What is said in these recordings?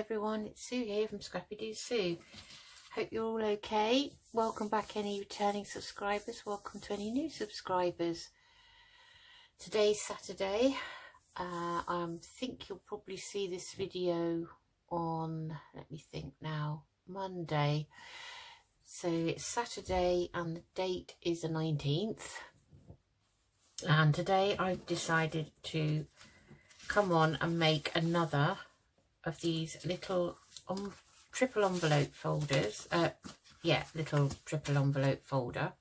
everyone, it's Sue here from Scrappy Doo Sue. Hope you're all okay. Welcome back any returning subscribers, welcome to any new subscribers. Today's Saturday. I think you'll probably see this video on, let me think now, Monday. So it's Saturday and the date is the 19th. And today I've decided to come on and make another of these little triple envelope folders. Little triple envelope folder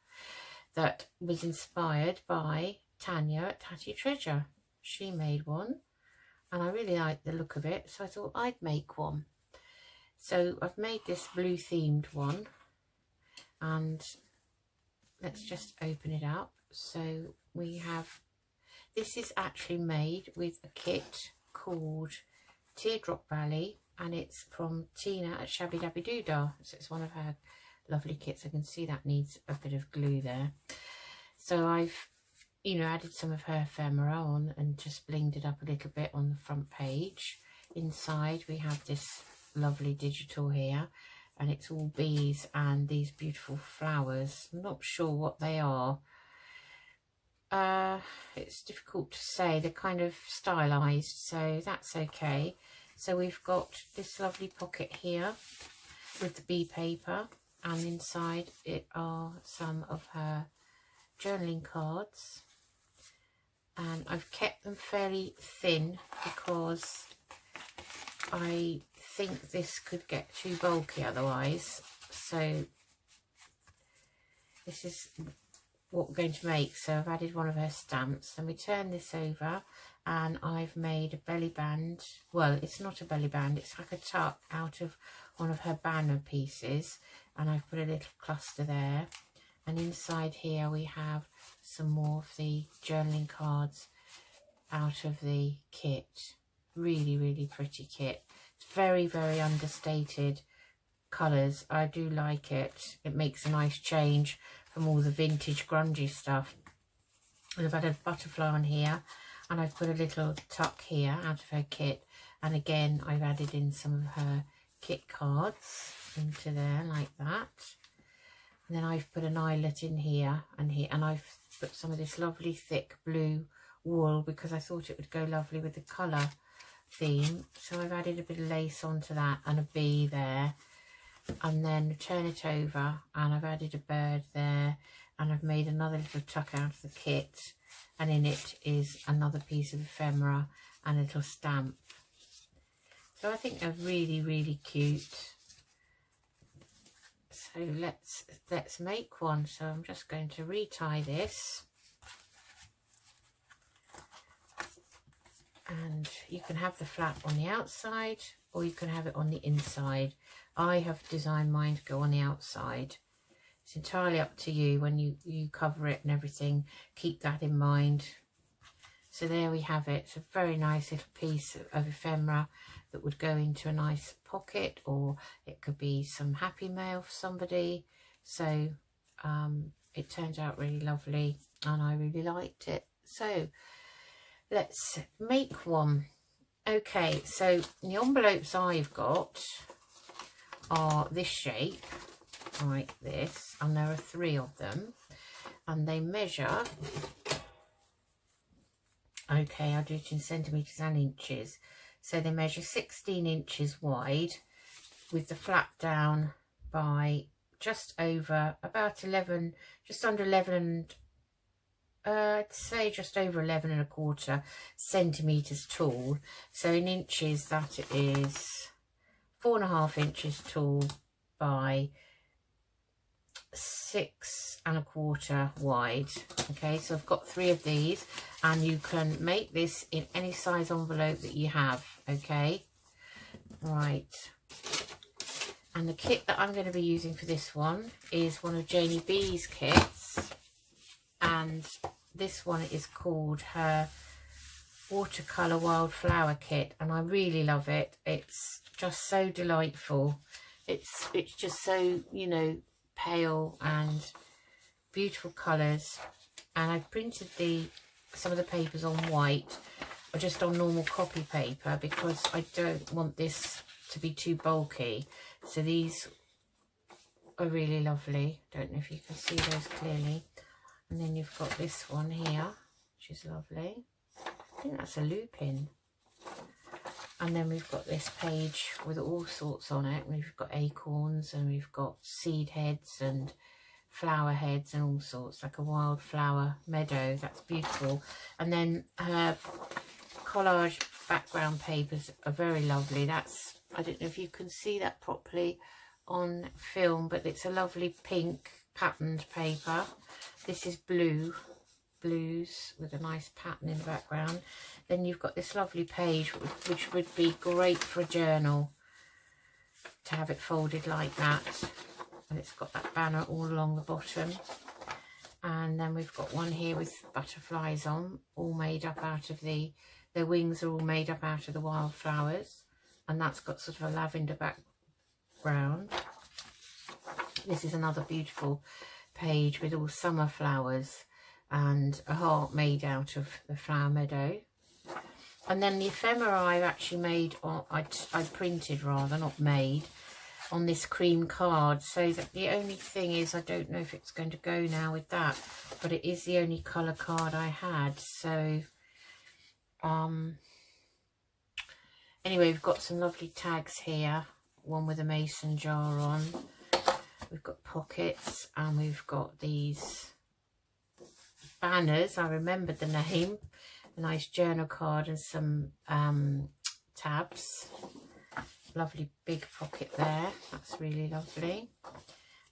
that was inspired by Tania at Tania Treasure. She made one and I really liked the look of it, so I thought I'd make one. So I've made this blue themed one, and let's just open it up. So we have, this is actually made with a kit called Teardrop Valley, and it's from Tina at Shabby Dabby Doodah. So it's one of her lovely kits. I can see that needs a bit of glue there. So I've, added some of her ephemera on and just blinged it up a little bit on the front page. Inside we have this lovely digital here, and it's all bees and these beautiful flowers. I'm not sure what they are. It's difficult to say. They're kind of stylized, so that's okay. So we've got this lovely pocket here with the bee paper, and inside it are some of her journaling cards, and I've kept them fairly thin because I think this could get too bulky otherwise. So this is what we're going to make. So I've added one of her stamps, and we turn this over and I've made a belly band. Well, it's not a belly band, it's like a tuck out of one of her banner pieces, and I've put a little cluster there. And inside here we have some more of the journaling cards out of the kit. Really pretty kit. It's very understated colours. I do like it. It makes a nice change from all the vintage grungy stuff. And I've added a butterfly on here, and I've put a little tuck here out of her kit, and again I've added in some of her kit cards into there like that. And then I've put an eyelet in here and here, and I've put some of this lovely thick blue wool because I thought it would go lovely with the colour theme. So I've added a bit of lace onto that and a bee there, and then turn it over and I've added a bird there, and I've made another little tuck out of the kit, and in it is another piece of ephemera and a little stamp. So I think they're really cute. So let's make one. So I'm just going to retie this, and you can have the flap on the outside or you can have it on the inside. I have designed mine to go on the outside. It's entirely up to you when you cover it and everything. Keep that in mind. So there we have it. It's a very nice little piece of ephemera that would go into a nice pocket, or it could be some happy mail for somebody. So it turned out really lovely and I really liked it. So let's make one. Okay, so the envelopes I've got are this shape, like this, and there are 3 of them, and they measure, okay, I'll do it in centimetres and inches. So they measure 16 inches wide, with the flap down by just over about 11, just under 11, I'd say just over 11.25 centimetres tall. So in inches that is 4.5 inches tall by 6.25 wide. Okay, so I've got 3 of these, and you can make this in any size envelope that you have. Okay, right. And the kit that I'm going to be using for this one is one of Janie B's kits, and this one is called her watercolour wildflower kit, and I really love it. It's just so delightful. It's just so, pale and beautiful colours, and I've printed some of the papers on white or just on normal copy paper because I don't want this to be too bulky. So these are really lovely. Don't know if you can see those clearly. And then you've got this one here, which is lovely. I think that's a lupin. And then we've got this page with all sorts on it. We've got acorns and we've got seed heads and flower heads and all sorts, like a wildflower meadow. That's beautiful. And then her collage background papers are very lovely. That's, I don't know if you can see that properly on film, but it's a lovely pink patterned paper. This is blues with a nice pattern in the background. Then you've got this lovely page which would be great for a journal, to have it folded like that, and it's got that banner all along the bottom. And then we've got one here with butterflies on, all made up out of their wings are all made up out of the wildflowers, and that's got sort of a lavender background. This is another beautiful page with all summer flowers and a heart made out of the flower meadow. And then the ephemera I've actually made, or I printed rather, not made, on this cream card. So that the only thing is, I don't know if it's going to go now with that, but it is the only colour card I had. So anyway, we've got some lovely tags here, one with a mason jar on. We've got pockets, and we've got these banners. I remembered the name. A nice journal card and some tabs. Lovely big pocket there. That's really lovely.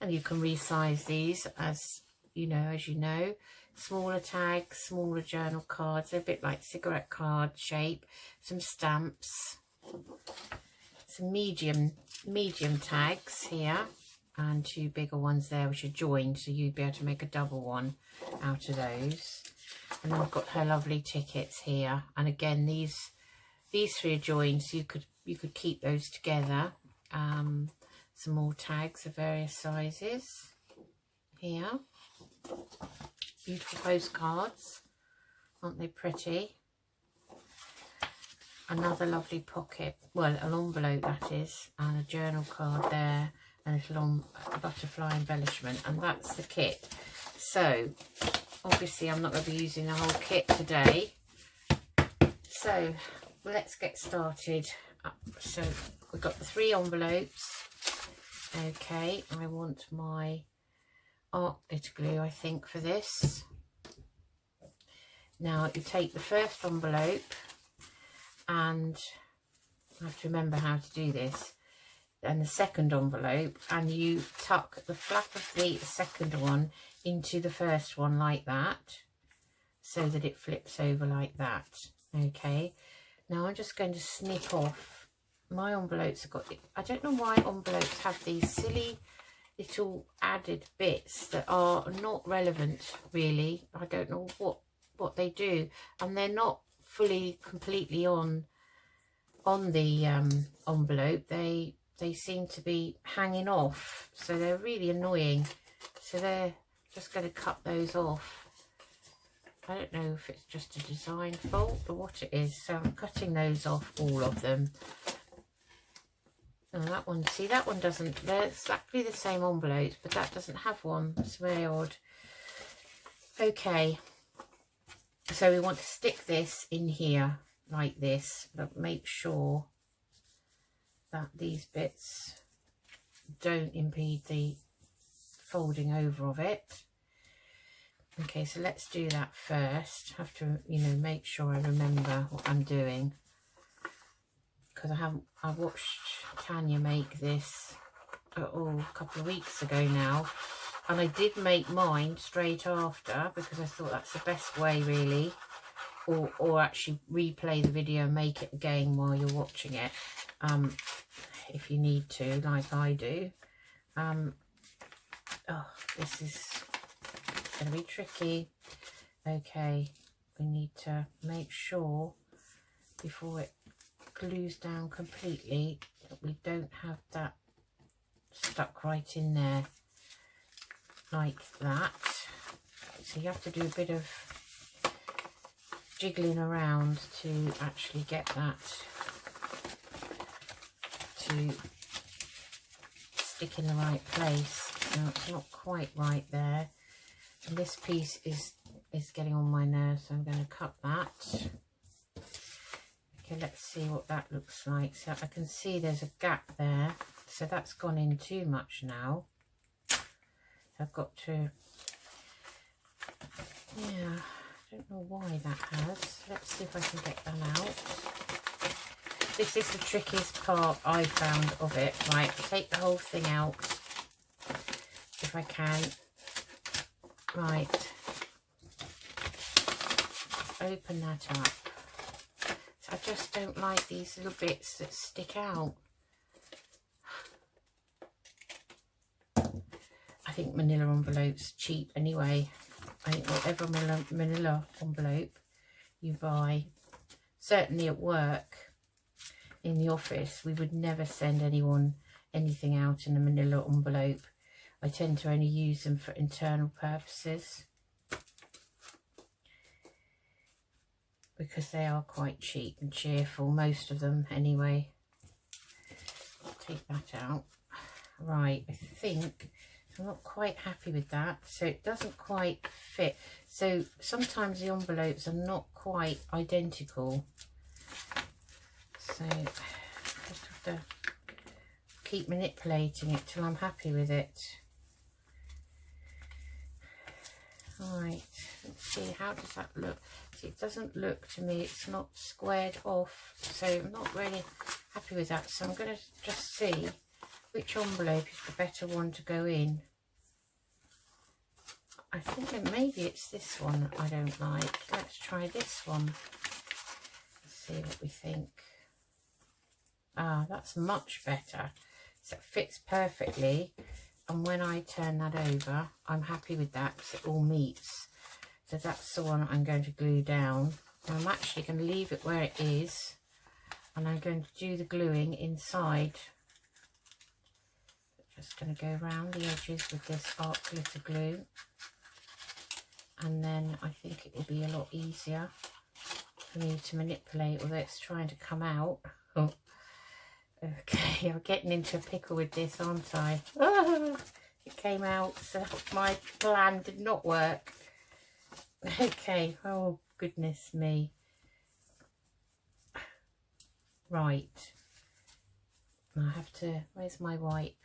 And you can resize these as you know. Smaller tags, smaller journal cards. They're a bit like cigarette card shape. Some stamps. Some medium tags here. And two bigger ones there which are joined, so you'd be able to make a double one out of those. And then I've got her lovely tickets here, and again these three are joined, so you could keep those together. Some more tags of various sizes here. Beautiful postcards, aren't they pretty? Another lovely pocket, well, an envelope that is, and a journal card there, and a little butterfly embellishment, and that's the kit. So obviously I'm not going to be using the whole kit today, so let's get started. So we've got the 3 envelopes. Okay, I want my art glitter glue, I think, for this. Now you take the first envelope, and I have to remember how to do this, and the second envelope, and you tuck the flap of the second one into the first one like that, so that it flips over like that. Okay, now I'm just going to snip off my envelopes. Have got, I don't know why envelopes have these silly little added bits that are not relevant really. I don't know what they do, and they're not fully completely on the envelope. They seem to be hanging off, so they're really annoying. So they're just going to cut those off. I don't know if it's just a design fault or what it is. So I'm cutting those off, all of them. And that one, see, that one doesn't, they're exactly the same envelopes, but that doesn't have one. It's very odd. Okay, so we want to stick this in here like this, but make sure that these bits don't impede the folding over of it. Okay, so let's do that first. I have to, make sure I remember what I'm doing, because I watched Tania make this a couple of weeks ago now, and I did make mine straight after, because I thought that's the best way really, or actually replay the video and make it again while you're watching it, if you need to, like I do. Oh, this is going to be tricky. Okay, we need to make sure before it glues down completely that we don't have that stuck right in there like that. So you have to do a bit of jiggling around to actually get that to stick in the right place. No, it's not quite right there. And this piece is getting on my nerves, so I'm going to cut that. Okay, let's see what that looks like. So I can see there's a gap there, so that's gone in too much now. So I've got to, yeah, I don't know why that has. Let's see if I can get that out. This is the trickiest part I found of it. Right, take the whole thing out if I can. Right, open that up. So I just don't like these little bits that stick out. I think manila envelopes cheap anyway. I think whatever manila envelope you buy, certainly at work, in the office, we would never send anyone anything out in a manila envelope. I tend to only use them for internal purposes because they are quite cheap and cheerful, most of them anyway. I'll take that out. Right, I think I'm not quite happy with that, so it doesn't quite fit. So sometimes the envelopes are not quite identical, so I just have to keep manipulating it till I'm happy with it. Right, let's see, how does that look? See, it doesn't look to me, it's not squared off, so I'm not really happy with that. So I'm going to just see which envelope is the better one to go in. I think that maybe it's this one I don't like. Let's try this one. Let's see what we think. Ah, that's much better. So it fits perfectly. And when I turn that over, I'm happy with that because it all meets. So that's the one I'm going to glue down. And I'm actually going to leave it where it is. And I'm going to do the gluing inside. Just going to go around the edges with this art glitter glue. And then I think it will be a lot easier for me to manipulate, although it's trying to come out. Oh. Okay, I'm getting into a pickle with this, aren't I? Oh, it came out, so my plan did not work. Okay, oh goodness me. Right, I have to, where's my wipe?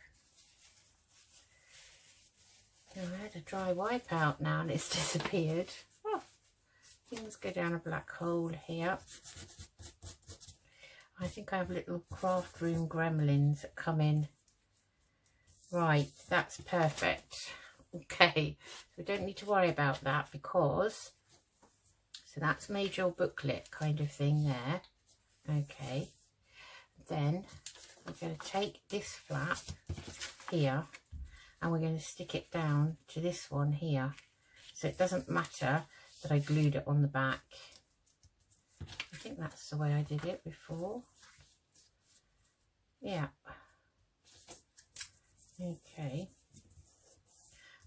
Oh, I had a dry wipe out now and it's disappeared. Oh, things go down a black hole here. I think I have little craft room gremlins that come in. Right, that's perfect. Okay, so we don't need to worry about that because, so that's made your booklet kind of thing there. Okay, then we're going to take this flap here and we're going to stick it down to this one here. So it doesn't matter that I glued it on the back. I think that's the way I did it before. Yeah. Okay.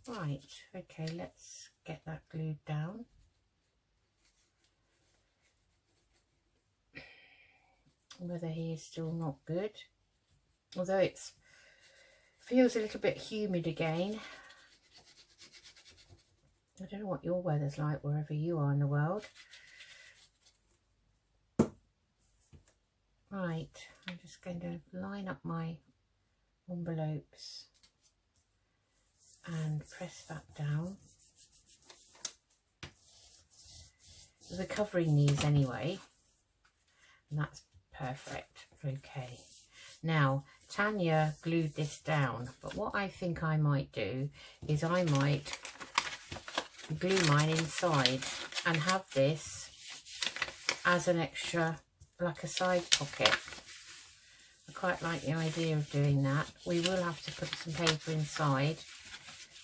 Right. Okay, let's get that glued down. Whether he is still not good. Although it feels a little bit humid again. I don't know what your weather's like wherever you are in the world. Right, I'm just going to line up my envelopes and press that down. We're covering these anyway, and that's perfect. Okay, now Tania glued this down, but what I think I might do is I might glue mine inside and have this as an extra, like a side pocket. I quite like the idea of doing that. We will have to put some paper inside,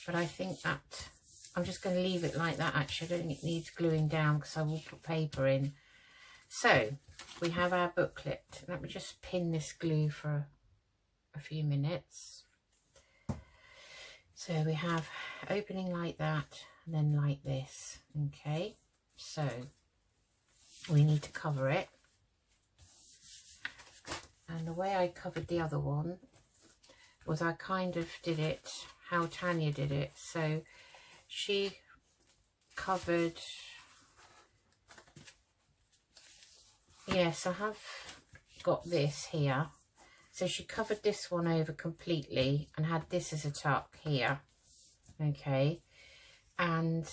but I think that I'm just going to leave it like that. Actually, I don't think it needs gluing down because I will put paper in. So we have our booklet. Let me just pin this glue for a few minutes. So we have opening like that and then like this. Okay, so we need to cover it. And the way I covered the other one was I kind of did it how Tania did it. So she covered, yes, I have got this here. So she covered this one over completely and had this as a tuck here. Okay. And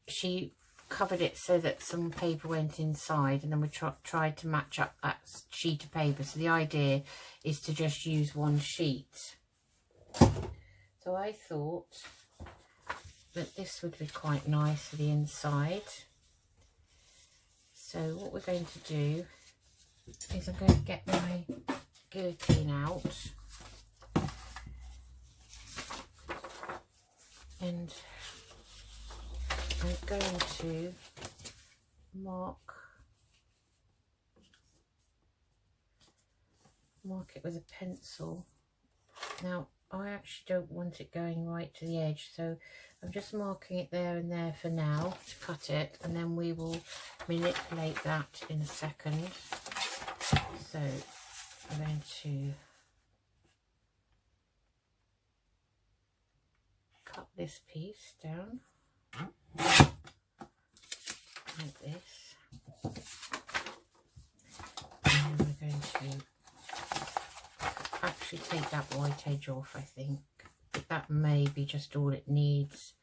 she covered it so that some paper went inside, and then we tried to match up that sheet of paper. So the idea is to just use one sheet. So I thought that this would be quite nice for the inside. So what we're going to do is I'm going to get my guillotine out and I'm going to mark it with a pencil. Now I actually don't want it going right to the edge, so I'm just marking it there and there for now to cut it, and then we will manipulate that in a second. So I'm going to cut this piece down like this, and we're going to actually take that white edge off. I think that may be just all it needs.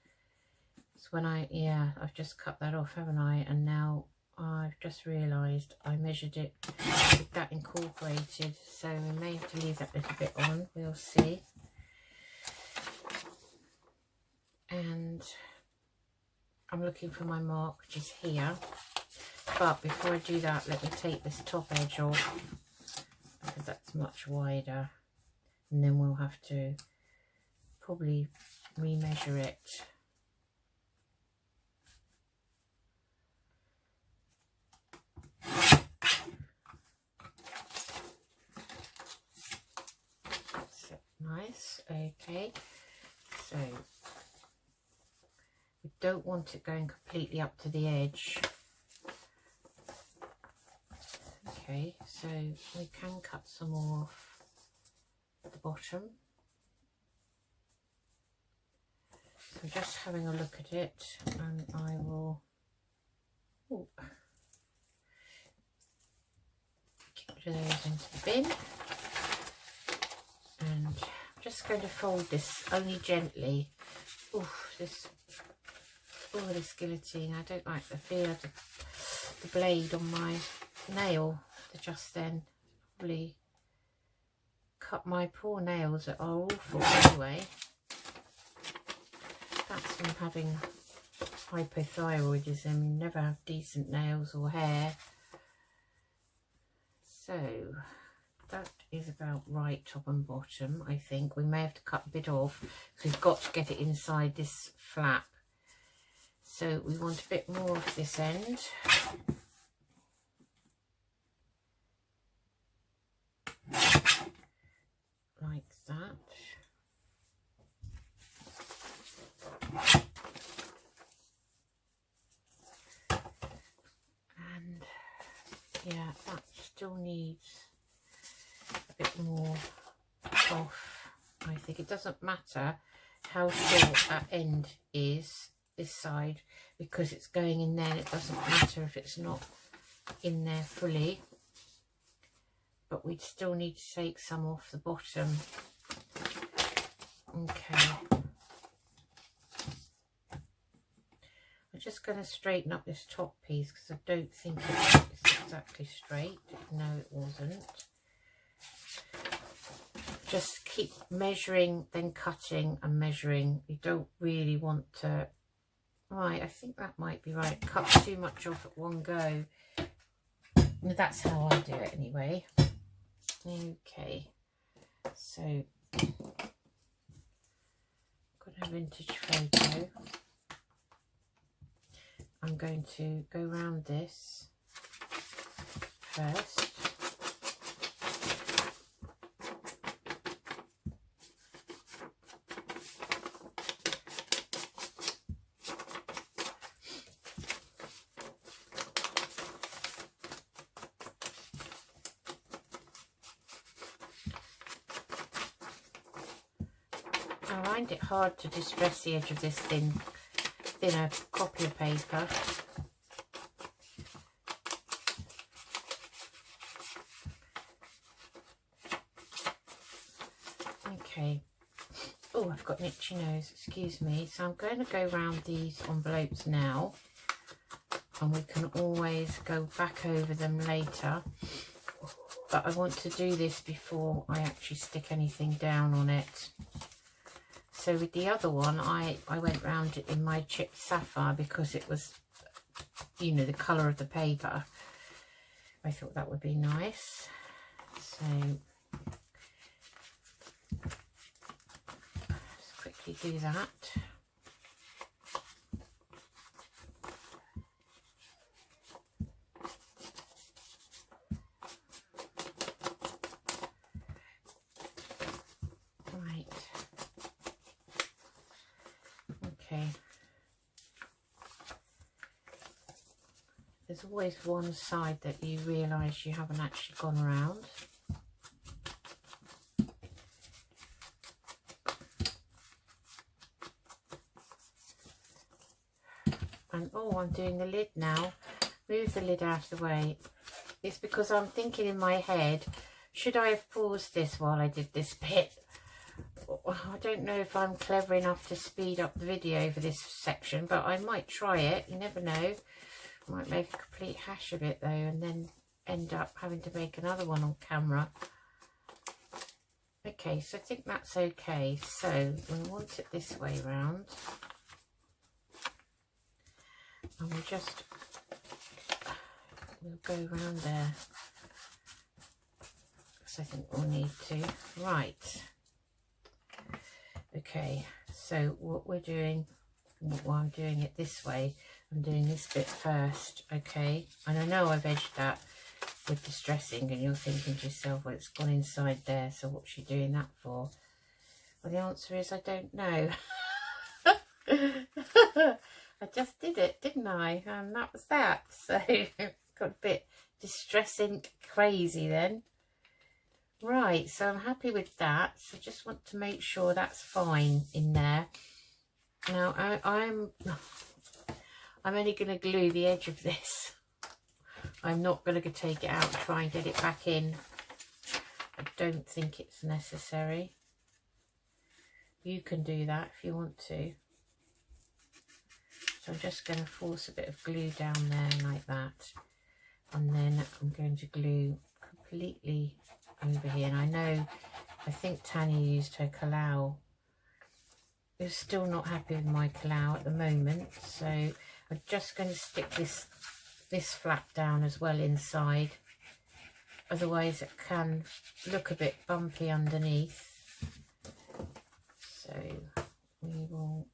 So when I've just cut that off, haven't I? And now I've just realised I measured it with that incorporated, so we may have to leave that little bit on, we'll see. And I'm looking for my mark, which is here, but before I do that, let me take this top edge off because that's much wider, and then we'll have to probably remeasure it. That's nice. Okay, so we don't want it going completely up to the edge. Okay, so we can cut some more off at the bottom. So I'm just having a look at it, and I will get rid of those into the bin. And I'm just going to fold this only gently. This guillotine, I don't like the feel of the blade on my nail. To just then probably cut my poor nails that are awful anyway. That's from having hypothyroidism. You never have decent nails or hair. So that is about right, top and bottom. I think we may have to cut a bit off because we've got to get it inside this flap. So we want a bit more of this end. Like that. And yeah, that still needs a bit more off. I think it doesn't matter how short that end is, this side, because it's going in there. It doesn't matter if it's not in there fully, but we'd still need to take some off the bottom. Okay, I'm just going to straighten up this top piece because I don't think it's exactly straight. No, it wasn't. Just keep measuring, then cutting and measuring. You don't really want to, right, I think that might be right, cut too much off at one go. That's how I do it anyway. Okay, so got a vintage photo. I'm going to go around this first. I find it hard to distress the edge of this thinner copy of paper. Okay. Oh, I've got an itchy nose, excuse me. So I'm going to go around these envelopes now, and we can always go back over them later. But I want to do this before I actually stick anything down on it. So with the other one, I went round it in my chipped sapphire because it was, you know, the colour of the paper. I thought that would be nice. So let's quickly do that. Okay, there's always one side that you realise you haven't actually gone around. And oh, I'm doing the lid now. Move the lid out of the way. It's because I'm thinking in my head, should I have paused this while I did this bit? I don't know if I'm clever enough to speed up the video for this section, but I might try it. You never know. I might make a complete hash of it though, and then end up having to make another one on camera. Okay, so I think that's okay. So we want it this way round, and we'll go around there, because I think we'll need to. Right. Okay, so what we're doing, while I'm doing it this way, I'm doing this bit first, okay? And I know I've edged that with distressing, and you're thinking to yourself, well, it's gone inside there, so what's she doing that for? Well, the answer is I don't know. I just did it, didn't I? And that was that. So got a bit distressing crazy then. Right, so I'm happy with that. So just want to make sure that's fine in there. Now I'm only going to glue the edge of this. I'm not going to take it out and try and get it back in. I don't think it's necessary. You can do that if you want to. So I'm just going to force a bit of glue down there like that. And then I'm going to glue completely over here. And I think Tania used her Kalau. I'm still not happy with my Kalau at the moment, so I'm just going to stick this flap down as well inside, otherwise it can look a bit bumpy underneath. So we will,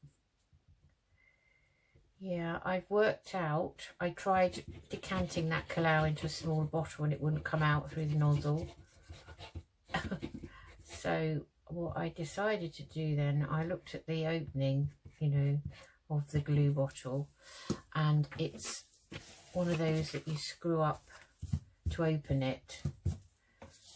yeah, I've worked out, I tried decanting that Kalau into a small bottle and it wouldn't come out through the nozzle. So what I decided to do then, I looked at the opening, you know, of the glue bottle, and it's one of those that you screw up to open it,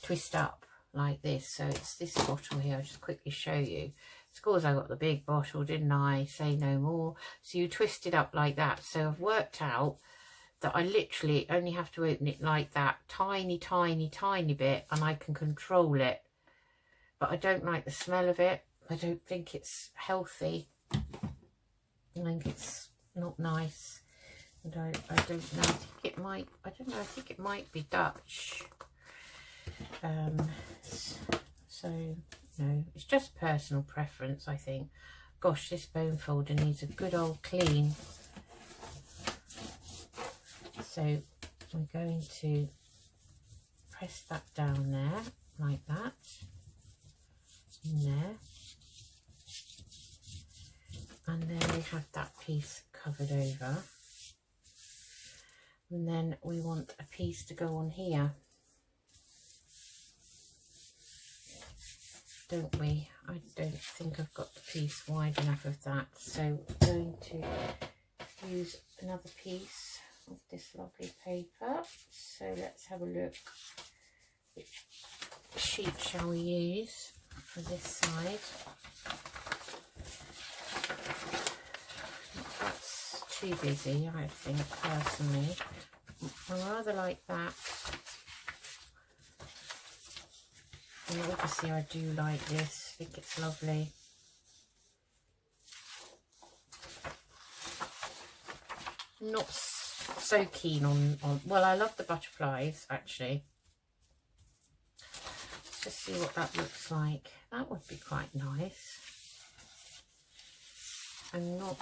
twist up like this. So it's this bottle here. I'll just quickly show you. It's because I got the big bottle, didn't I? Say no more. So you twist it up like that. So I've worked out that I literally only have to open it like that, tiny bit, and I can control it. But I don't like the smell of it. I don't think it's healthy. I think it's not nice. And I don't know. I think it might, I don't know, I think it might be Dutch. So, no, it's just personal preference, I think. Gosh, this bone folder needs a good old clean. So I'm going to press that down there, like that, in there. And then we have that piece covered over. And then we want a piece to go on here, don't we? I don't think I've got the piece wide enough of that. So I'm going to use another piece of this lovely paper. So let's have a look. Which sheet shall we use for this side? too busy, I think, personally. I rather like that. And obviously I do like this. I think it's lovely. Not so keen on well, I love the butterflies actually. Let's just see what that looks like. That would be quite nice. I'm not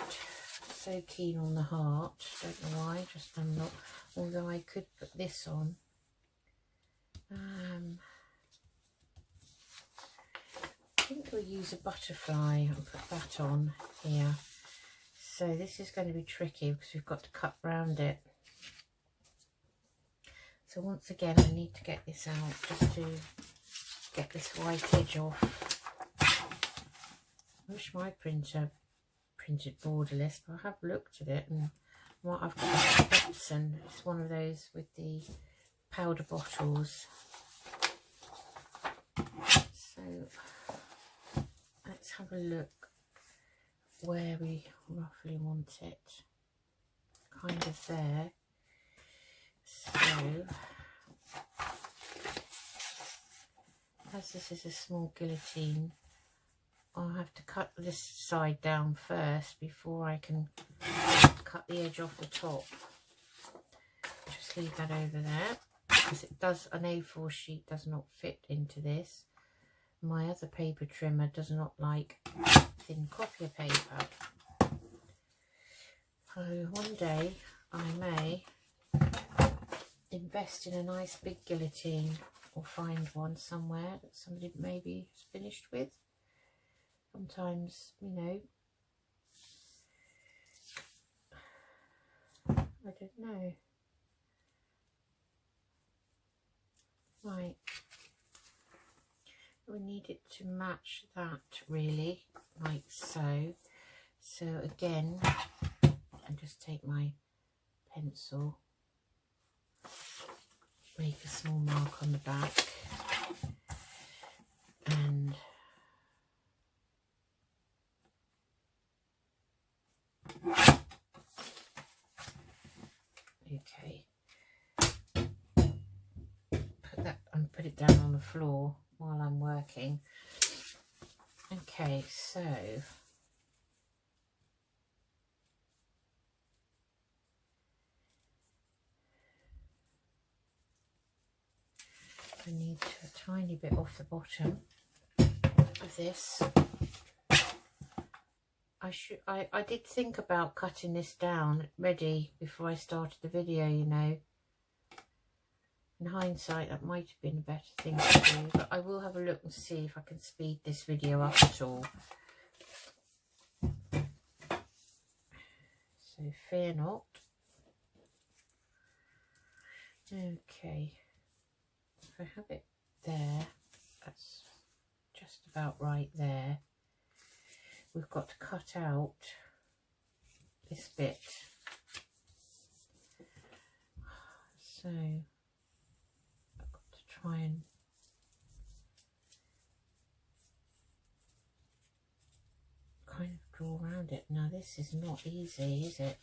so keen on the heart, don't know why, just I'm not, although I could put this on. I think we'll use a butterfly and put that on here. So this is going to be tricky because we've got to cut round it. So once again I need to get this out just to get this white edge off. I wish my printer printed borderless, but I have looked at it, and what I've got is Epson. It's one of those with the powder bottles. So let's have a look where we roughly want it. Kind of there. So as this is a small guillotine, I'll have to cut this side down first before I can cut the edge off the top. Just leave that over there, because it does, an A4 sheet does not fit into this. My other paper trimmer does not like thin copier paper. So one day I may invest in a nice big guillotine, or find one somewhere that somebody maybe is finished with. Sometimes, you know, I don't know. Right, we need it to match that really, like so. So again, I just take my pencil, make a small mark on the back, and okay, put it down on the floor while I'm working. Okay, so I need a tiny bit off the bottom of this. I did think about cutting this down ready before I started the video, you know. In hindsight, that might have been a better thing to do, but I will have a look and see if I can speed this video up at all. So fear not. Okay, if I have it there, that's just about right there. We've got to cut out this bit. So I've got to try and kind of draw around it. Now this is not easy, is it?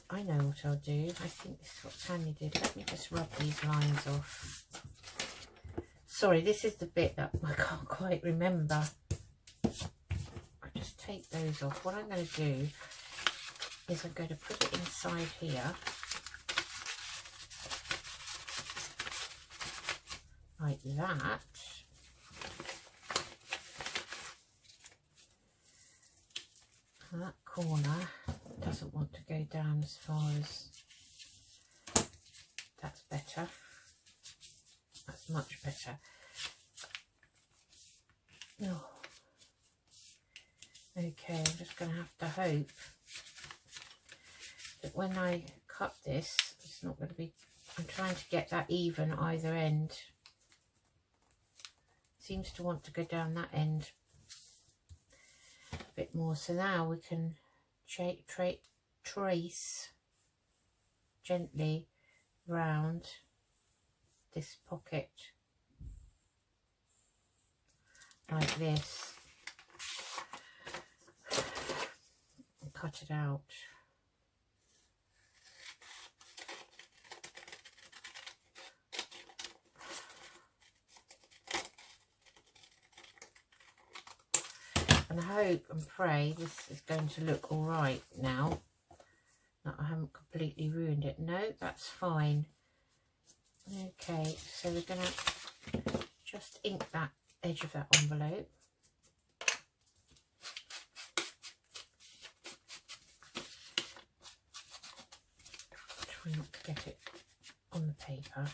I know what I'll do. I think this is what Tanya did. Let me just rub these lines off. Sorry, this is the bit that I can't quite remember. I just take those off. What I'm going to do is I'm going to put it inside here, like that. And that corner doesn't want to go down as far as, that's better. That's much better. Oh. Okay, I'm just going to have to hope that when I cut this, it's not going to be, I'm trying to get that even either end. Seems to want to go down that end a bit more. So now we can trace gently round this pocket like this. cut it out. And I hope and pray this is going to look all right now, that I haven't completely ruined it. No, that's fine. Okay, so we're going to just ink that edge of that envelope. Try not to get it on the paper.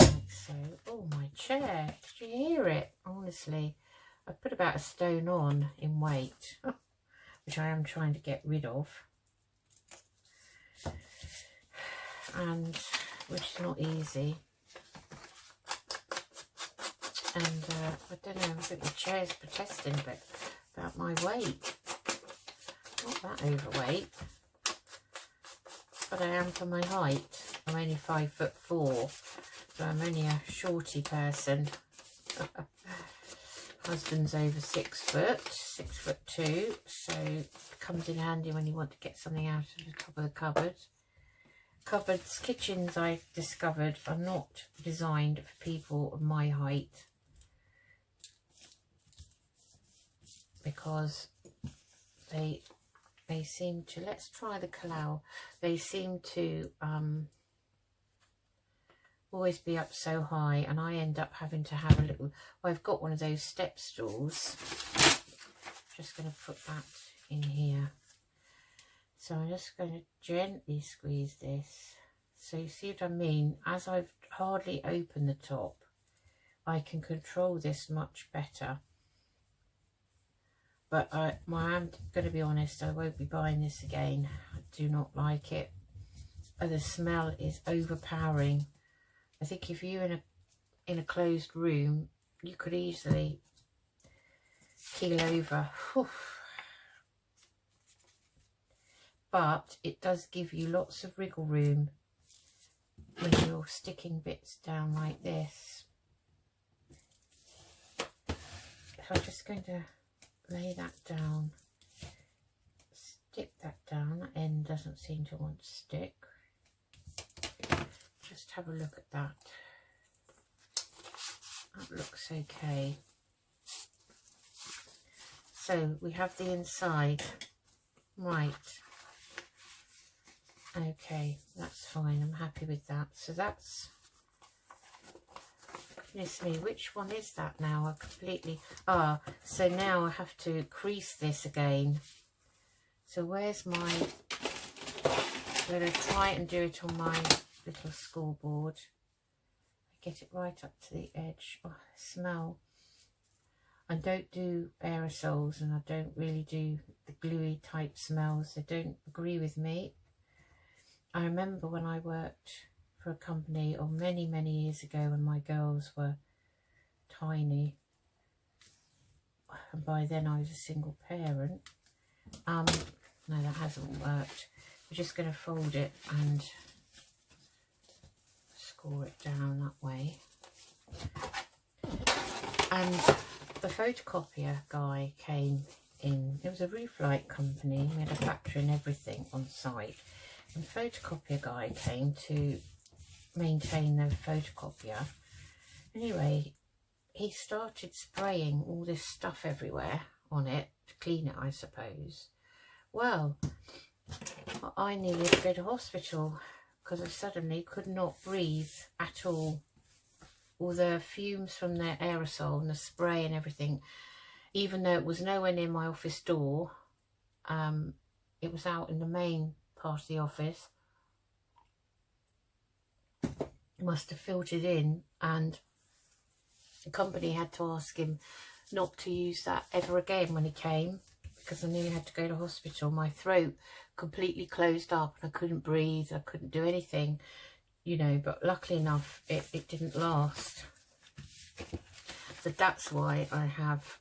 Like so. Oh, my chair. Did you hear it? Honestly, I put about a stone on in weight, which I am trying to get rid of. And which is not easy. And I don't know, I think the chair's protesting a bit about my weight. Not that overweight, but I am for my height. I'm only 5'4", so I'm only a shorty person. Husband's over 6 foot, 6'2", so it comes in handy when you want to get something out of the top of the cupboard. Cupboards, kitchens, I've discovered, are not designed for people of my height, because they seem to, let's try the Kalau, they seem to always be up so high, and I end up having to have a little, well, I've got one of those step stools. Just going to put that in here. So I'm just going to gently squeeze this. So you see what I mean? As I've hardly opened the top, I can control this much better. But I'm going to be honest, I won't be buying this again. I do not like it. The smell is overpowering. I think if you're in a closed room, you could easily keel over. Whew. But it does give you lots of wriggle room when you're sticking bits down like this. So I'm just going to lay that down, stick that down. That end doesn't seem to want to stick. Just have a look at that. That looks okay. So we have the inside. Right. Okay, that's fine. I'm happy with that. So that's, goodness me, which one is that now? I completely, so now I have to crease this again. So where's my, I'm going to try and do it on my little scoreboard. Get it right up to the edge. Oh, smell. I don't do aerosols, and I don't really do the gluey type smells. They don't agree with me. I remember when I worked for a company, or many years ago, when my girls were tiny, and by then I was a single parent. No, that hasn't worked. We're just going to fold it and score it down that way. And the photocopier guy came in. It was a roof light company. We had a factory and everything on site. And the photocopier guy came to maintain the photocopier. Anyway, he started spraying all this stuff everywhere on it to clean it, I suppose. Well, I needed to go to hospital because I suddenly could not breathe at all. All the fumes from the aerosol and the spray and everything, even though it was nowhere near my office door, it was out in the main part of the office. It must have filtered in, and the company had to ask him not to use that ever again when he came, because I nearly had to go to hospital. My throat completely closed up and I couldn't breathe, I couldn't do anything, you know, but luckily enough it didn't last. So that's why I have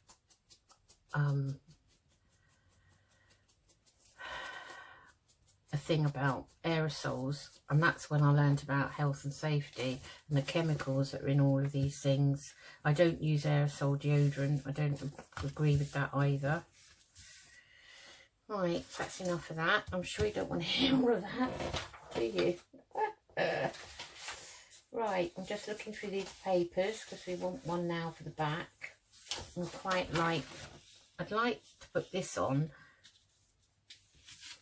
a thing about aerosols, and that's when I learned about health and safety and the chemicals that are in all of these things. I don't use aerosol deodorant. I don't agree with that either. Right, that's enough of that. I'm sure you don't want to hear all of that, do you? Right, I'm just looking through these papers because we want one now for the back. I'd like to put this on.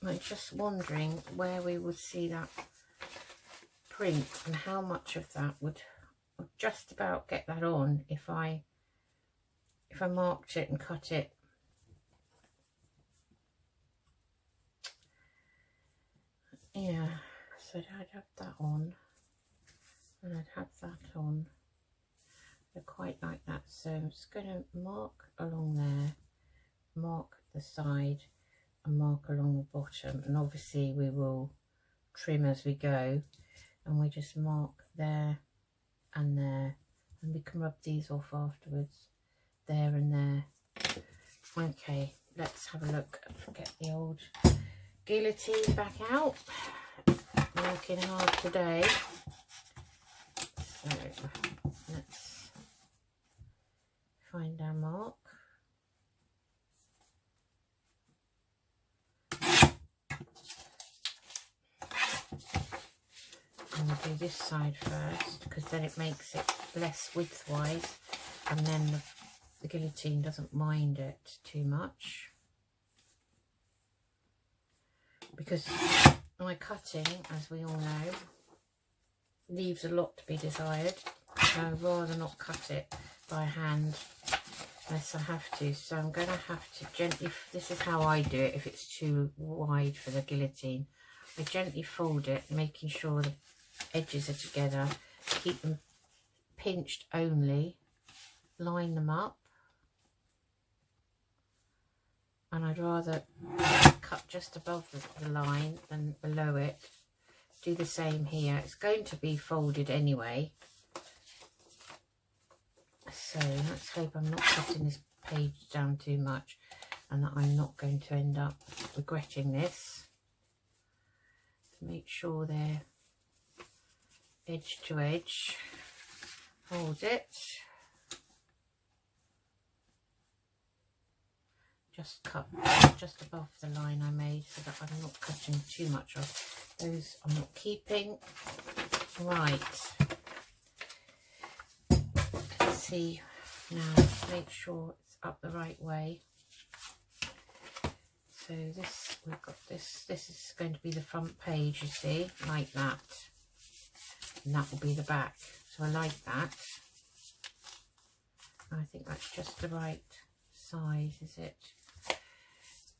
I'm just wondering where we would see that print and how much of that would just about get that on if I marked it and cut it. Yeah, so I'd have that on and I'd have that on. I quite like that, so I'm just going to mark along there, mark the side and mark along the bottom, and obviously we will trim as we go, and we just mark there and there, and we can rub these off afterwards, there and there. Okay, let's have a look. Get the old guillotine back out. Working hard today, so let's find our mark. And we'll do this side first because then it makes it less widthwise, and then the guillotine doesn't mind it too much, because my cutting, as we all know, leaves a lot to be desired. So I'd rather not cut it by hand unless I have to. So I'm going to have to gently, this is how I do it if it's too wide for the guillotine. I gently fold it, making sure the edges are together, keep them pinched only, line them up, and I'd rather cut just above the line than below it. Do the same here. It's going to be folded anyway, so let's hope I'm not cutting this page down too much and that I'm not going to end up regretting this. Make sure they're edge to edge. Hold it. Just cut just above the line I made so that I'm not cutting too much off. Those I'm not keeping. Right. Let's see now. Make sure it's up the right way. So this, we've got this. This is going to be the front page, you see, like that. And that will be the back. So I like that. I think that's just the right size, is it?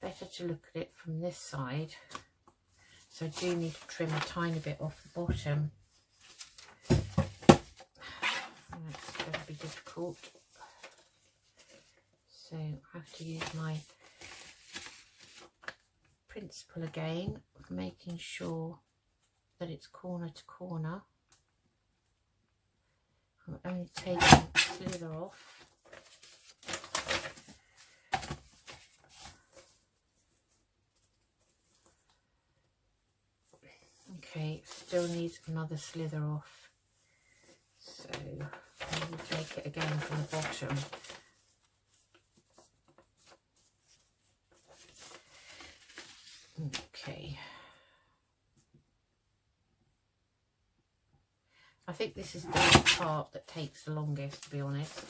Better to look at it from this side, so I do need to trim a tiny bit off the bottom. It's going to be difficult, so I have to use my principle again, making sure that it's corner to corner. I'm only taking the slither off. Okay, still needs another slither off, so I will take it again from the bottom. Okay, I think this is the part that takes the longest, to be honest.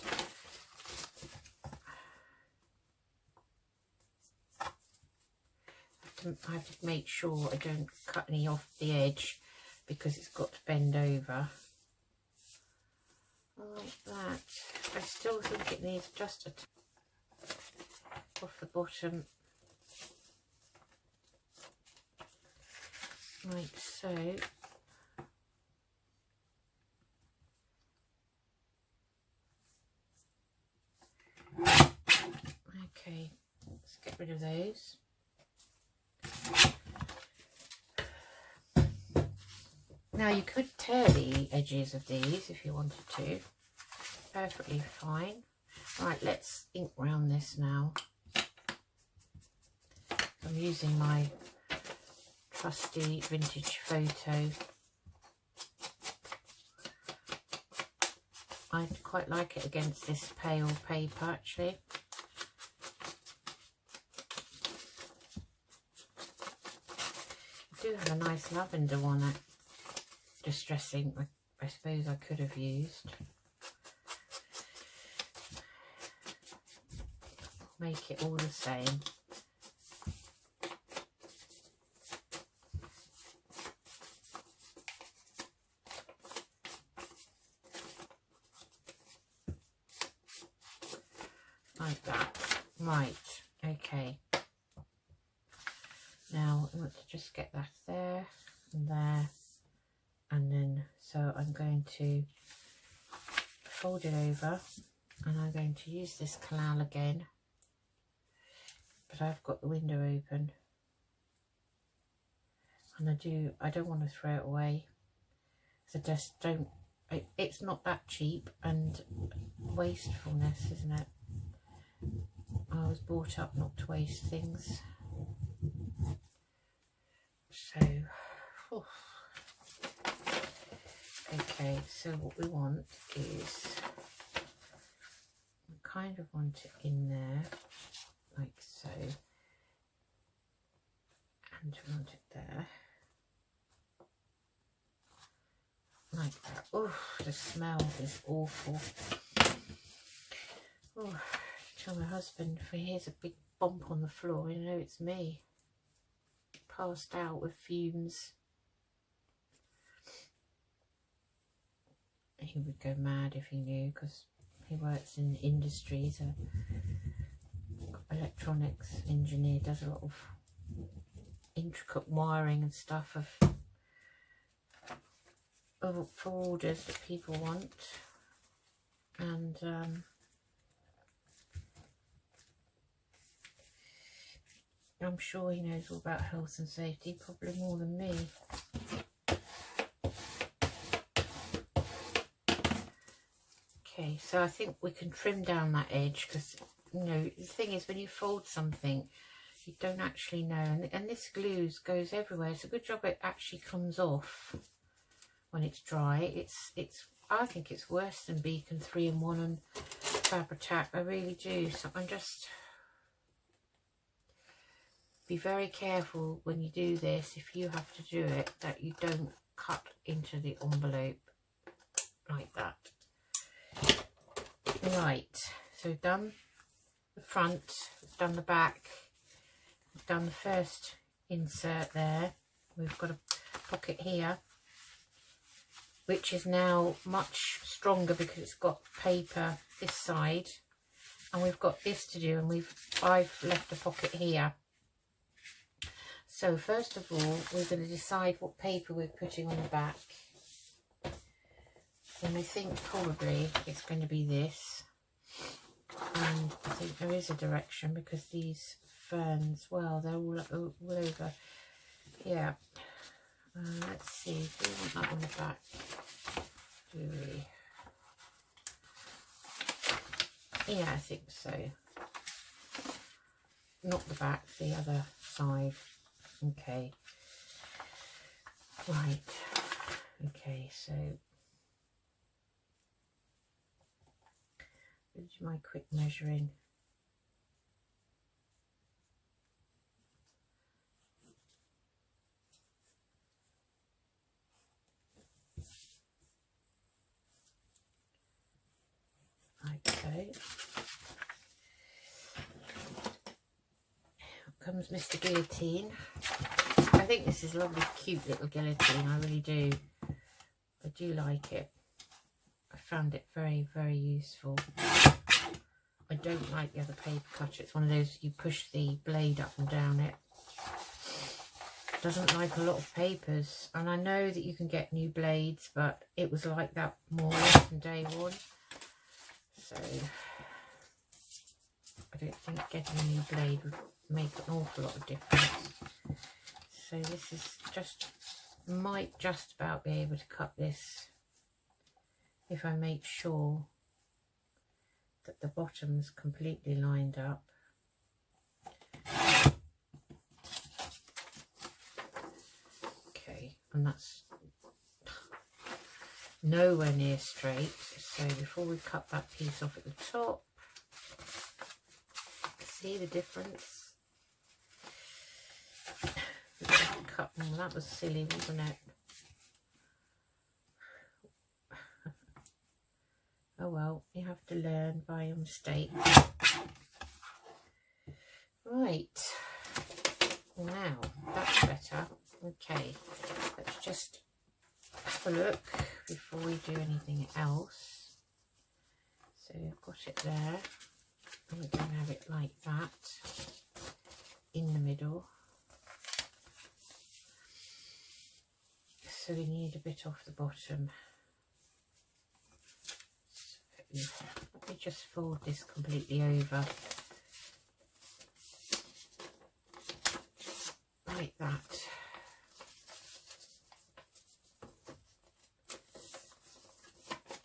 I have to make sure I don't cut any off the edge because it's got to bend over. Like that. I still think it needs just a off the bottom. Like so. Okay, let's get rid of those. Now you could tear the edges of these if you wanted to, perfectly fine. Right, let's ink round this now. I'm using my trusty vintage photo. I quite like it against this pale paper actually. do have a nice lavender one at Distressing. I suppose I could have used. Make it all the same. Like that. Right, okay. Now I want to just get that there and there, and then so I'm going to fold it over, and I'm going to use this canal again, but I've got the window open, and I don't want to throw it away, so just don't. It's not that cheap, and wastefulness, isn't it? I was brought up not to waste things. So, okay, so what we want is, we kind of want it in there, like so, and we want it there, like that. Oh, the smell is awful. Oh, tell my husband if he hears a big bump on the floor, you know it's me, passed out with fumes. He would go mad if he knew, because he works in industry. He's an electronics engineer, does a lot of intricate wiring and stuff for orders that people want, and I'm sure he knows all about health and safety, probably more than me. Okay, so I think we can trim down that edge, because, you know, the thing is, when you fold something, you don't actually know, and this glue goes everywhere. It's a good job it actually comes off when it's dry. I think it's worse than Beacon 3-in-1 and Fabri-Tac. I really do. So I'm just, be very careful when you do this, if you have to do it, that you don't cut into the envelope like that. Right, so we've done the front, we've done the back, we've done the first insert there. We've got a pocket here, which is now much stronger because it's got paper this side, and we've got this to do, and I've left a pocket here. So first of all, we're going to decide what paper we're putting on the back. And I think probably it's going to be this. And I think there is a direction, because these ferns, well, they're all over. Yeah. Let's see, do we want that on the back? Do we? Yeah, I think so. Not the back, the other side. Okay. Right. Okay, so do my quick measuring. Like so. Here comes Mr. Guillotine. I think this is a lovely, cute little guillotine. I really do. I do like it. I found it very, very useful. I don't like the other paper cutter. It's one of those you push the blade up and down it. Doesn't like a lot of papers. And I know that you can get new blades, but it was like that more or less from day one. So I don't think getting a new blade would make an awful lot of difference. So this is just, might just about be able to cut this if I make sure that the bottom's completely lined up. Okay, and that's nowhere near straight. So before we cut that piece off at the top, see the difference? cut. Oh, that was silly, wasn't it? Oh well, you have to learn by your mistake. Right, now that's better. Okay, let's just have a look before we do anything else. So I've got it there. I'm going to have it like that in the middle. So we need a bit off the bottom. So let me just fold this completely over. Like that.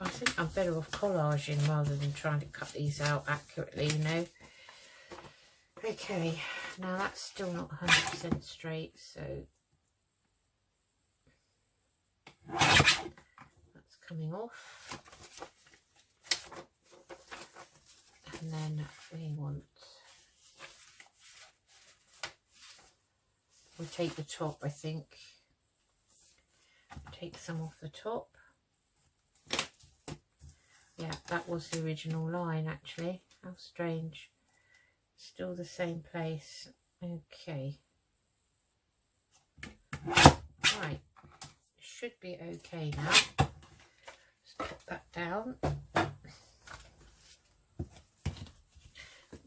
I think I'm better off collaging rather than trying to cut these out accurately, you know. Okay, now that's still not 100% straight, so that's coming off. And then we'll take the top, I think. Take some off the top. Yeah, that was the original line actually. How strange. Still the same place. Okay. Right. Should be okay now. Just put that down.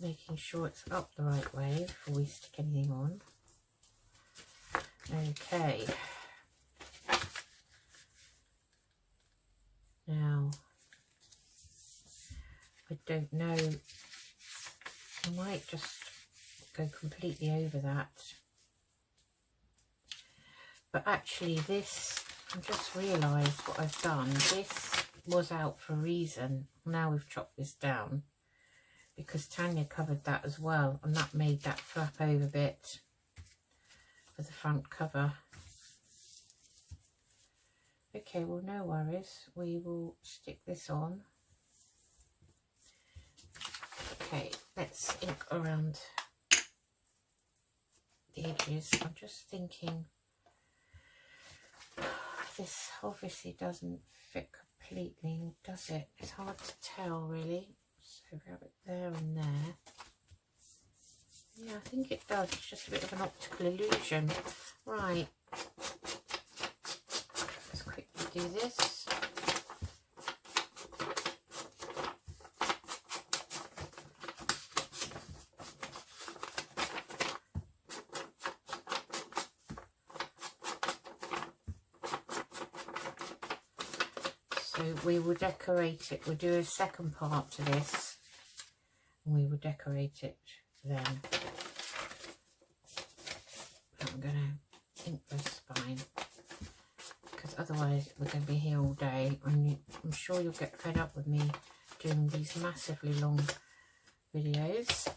Making sure it's up the right way before we stick anything on. Okay. Now, I don't know, I might just go completely over that. But actually this, I've just realised what I've done. This was out for a reason. Now we've chopped this down because Tanya covered that as well, and that made that flap over bit for the front cover. Okay, well, no worries. We will stick this on. Okay, let's ink around the edges. I'm just thinking, this obviously doesn't fit completely, does it? It's hard to tell, really. So we have it there and there. Yeah, I think it does. It's just a bit of an optical illusion. Right. Let's quickly do this. So we will decorate it. We'll do a second part to this, and we will decorate it then. I'm going to ink the spine, because otherwise we're going to be here all day, and I'm sure you'll get fed up with me doing these massively long videos.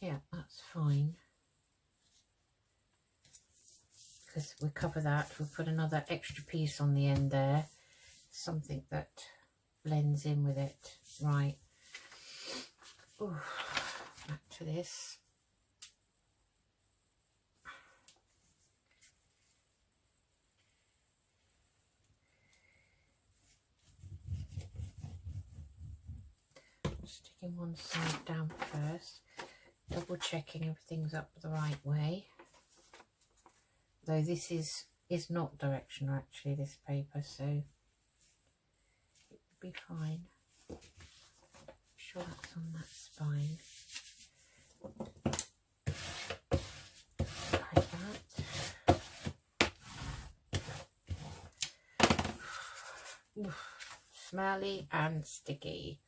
Yeah, that's fine, because we'll cover that. We'll put another extra piece on the end there, something that blends in with it. Right. Ooh, back to this. Sticking one side down first, double checking everything's up the right way. Though this is not directional actually, this paper, so it will be fine. I'm sure that's on that spine. Like that. Oof, smelly and sticky.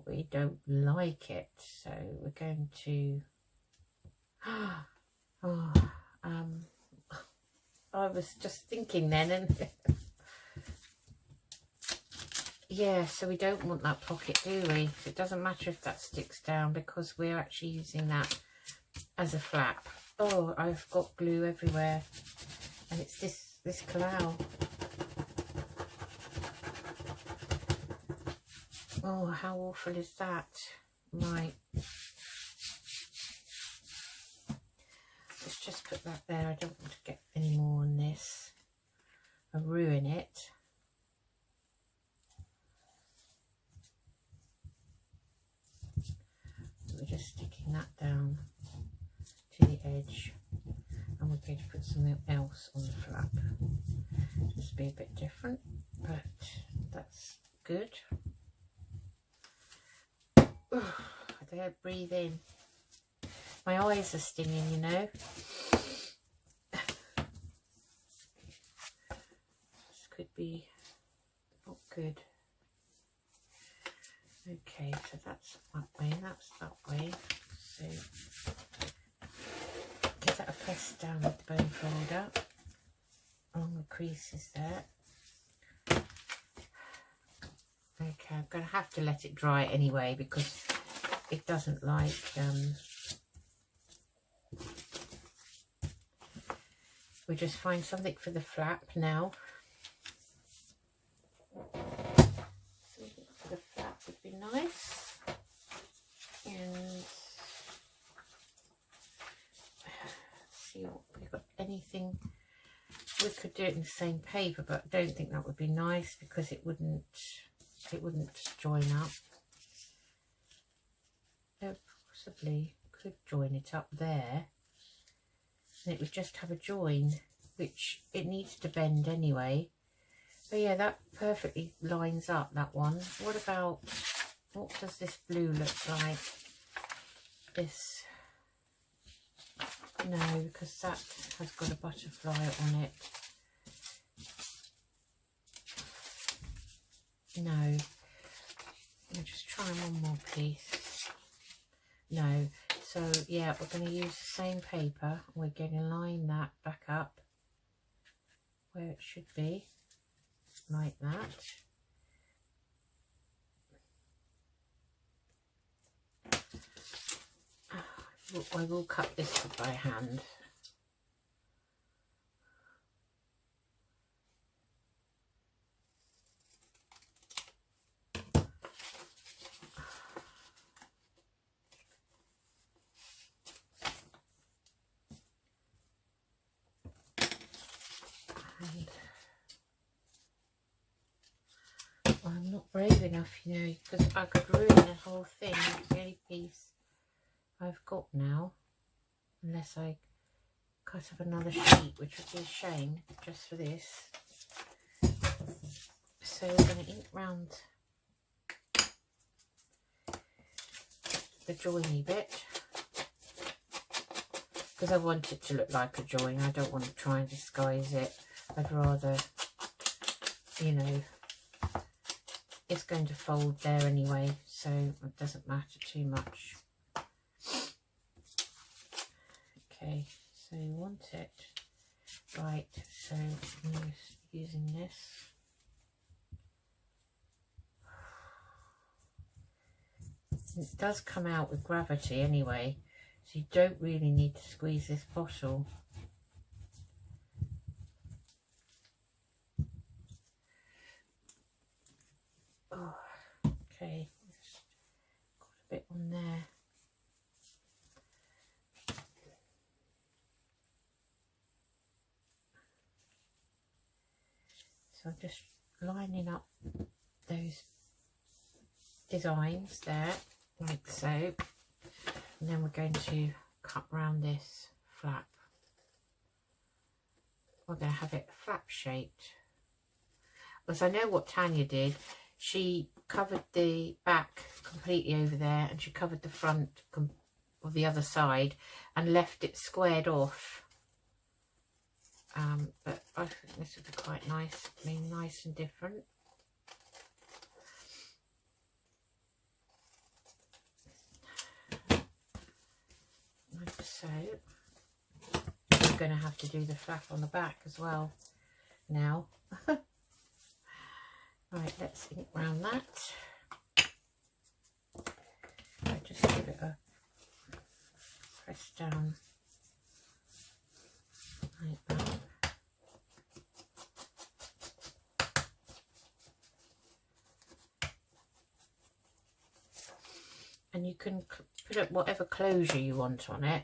We don't like it, so we're going to I was just thinking then, and yeah, so we don't want that pocket, do we? It doesn't matter if that sticks down, because we're actually using that as a flap. Oh, I've got glue everywhere, and it's this cloud. Oh, how awful is that? Right. Let's just put that there. I don't want to get any more on this. I'll ruin it. So we're just sticking that down to the edge. And we're going to put something else on the flap. Just be a bit different, but that's good. Ugh, I don't breathe in. My eyes are stinging, you know. This could be not good. Okay, so that's that way, that's that way. So give that a press down with the bone folder along the creases there. Okay, I'm going to have to let it dry anyway because it doesn't like we just find something for the flap now. Something for the flap would be nice. And see what we've got. Anything we could do it in the same paper, but I don't think that would be nice because it wouldn't join up. Oh, possibly could join it up there. And it would just have a join, which it needs to bend anyway. But yeah, that perfectly lines up, that one. What about, what does this blue look like? This, no, because that has got a butterfly on it. No, I'll just try one more piece. No. So yeah, we're going to use the same paper. We're going to line that back up where it should be, like that. I will cut this by hand. I'm not brave enough, you know, because I could ruin the whole thing. It's the only piece I've got now, unless I cut up another sheet, which would be a shame just for this. So we're going to ink round the joiny bit because I want it to look like a join. I don't want to try and disguise it. I'd rather, you know, it's going to fold there anyway, so it doesn't matter too much. Okay, so you want it right, so I'm just using this. It does come out with gravity anyway, so you don't really need to squeeze this bottle. Oh, okay, just got a bit on there. So I'm just lining up those designs there, like so. And then we're going to cut round this flap. We're going to have it flap shaped. Because I know what Tania did. She covered the back completely over there and she covered the front of the other side and left it squared off. But I think this would be quite nice. I mean, nice and different. Like so. I'm going to have to do the flap on the back as well now. Right, let's ink round that. I just give it a press down like that. and you can put up whatever closure you want on it,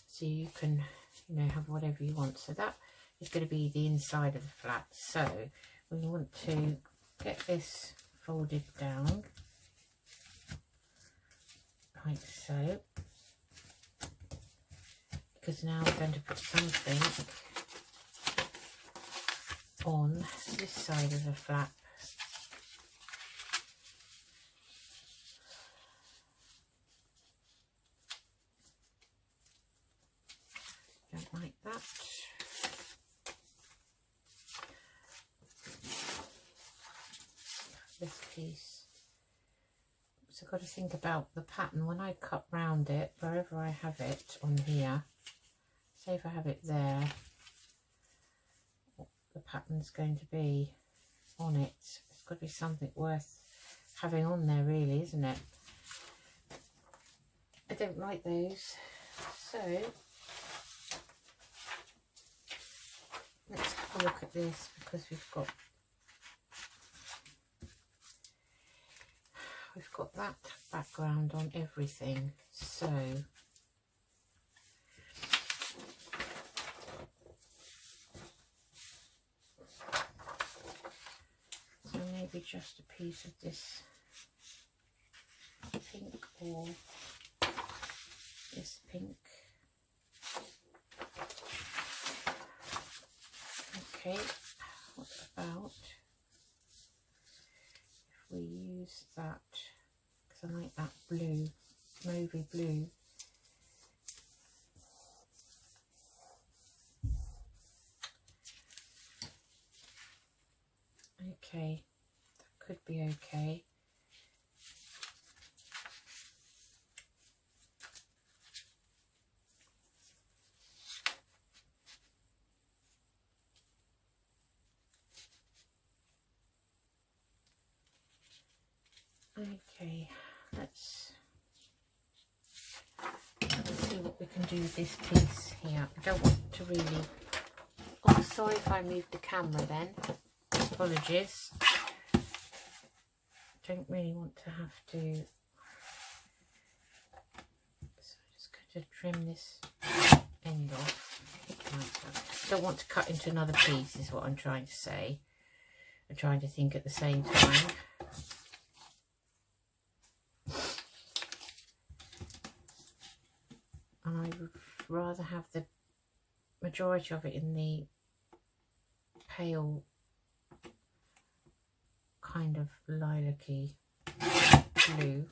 so you can, you know, have whatever you want. So that is going to be the inside of the flat. So we want to get this folded down like so, because now we're going to put something on this side of the flap. Don't like that. This piece. So I've got to think about the pattern when I cut round it, wherever I have it on here. Say if I have it there, what the pattern's going to be on it. It's got to be something worth having on there, really, isn't it? I don't like those. So let's have a look at this, because we've got that background on everything. So maybe just a piece of this pink or this pink. Okay, what about if we use that, because I like that blue, mauvey blue. Okay, that could be okay. Okay, let's see what we can do with this piece here. I don't want to really... Oh, sorry if I moved the camera then. Apologies. Don't really want to have to... So I'm just going to trim this end off. Like that. Don't want to cut into another piece is what I'm trying to say. I'm trying to think at the same time. And I would rather have the majority of it in the pale kind of lilac-y blue.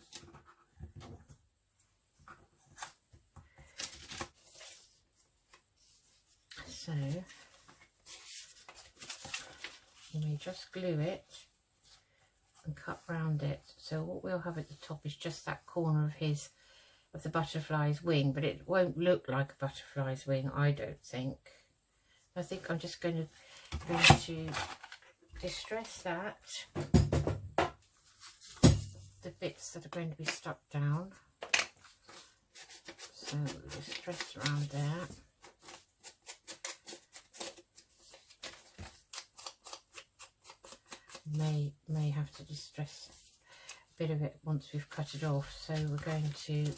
So you may just glue it and cut round it. So what we'll have at the top is just that corner of the butterfly's wing, but it won't look like a butterfly's wing, I don't think. I think I'm just going to distress that, the bits that are going to be stuck down. So distress around there. May have to distress a bit of it once we've cut it off. So we're going to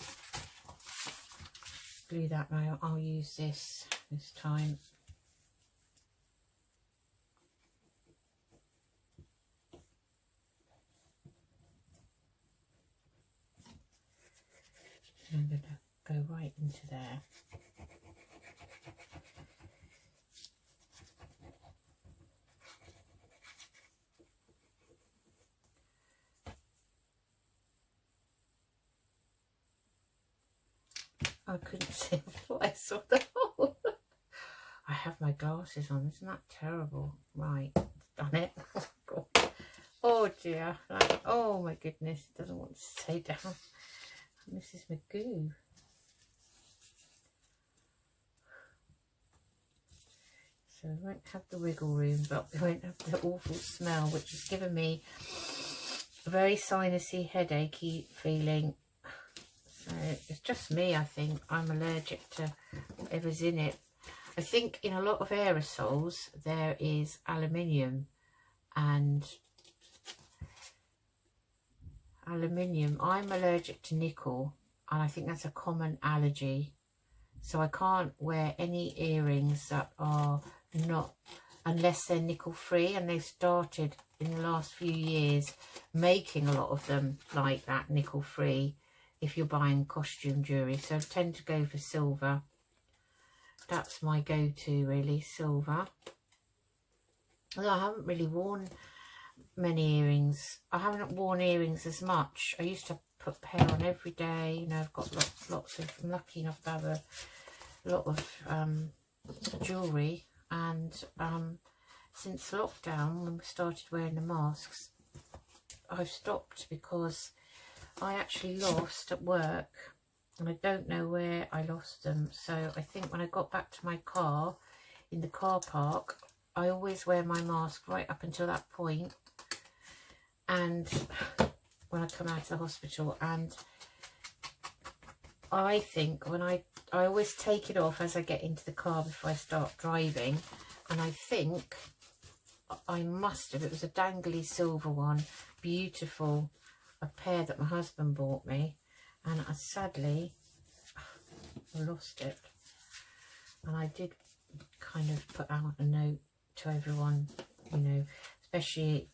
glue that now. I'll use this time. I'm going to go right into there. I couldn't see before I saw the hole. I have my glasses on, isn't that terrible? Right, done it. Oh dear, like, oh my goodness, it doesn't want to stay down. And this is my goo. So we won't have the wiggle room, but we won't have the awful smell, which has given me a very sinusy, headachy feeling. So it's just me, I think. I'm allergic to whatever's in it. I think in a lot of aerosols there is aluminium, and aluminium. I'm allergic to nickel, and I think that's a common allergy. So I can't wear any earrings that are not, unless they're nickel free, and they've started in the last few years making a lot of them like that, nickel free, if you're buying costume jewellery. So I tend to go for silver. That's my go-to, really, silver. Although I haven't really worn many earrings. I haven't worn earrings as much. I used to put a pair on every day. You know, I've got lots of, I'm lucky enough to have a lot of jewellery. And since lockdown, when we started wearing the masks, I've stopped because I actually lost at work, and I don't know where I lost them. So I think when I got back to my car in the car park, I always wear my mask right up until that point, and when I come out of the hospital. And I think when I always take it off as I get into the car before I start driving, and I think I must have, it was a dangly silver one, beautiful, a pair that my husband bought me, and I sadly lost it. And I did kind of put out a note to everyone, you know, especially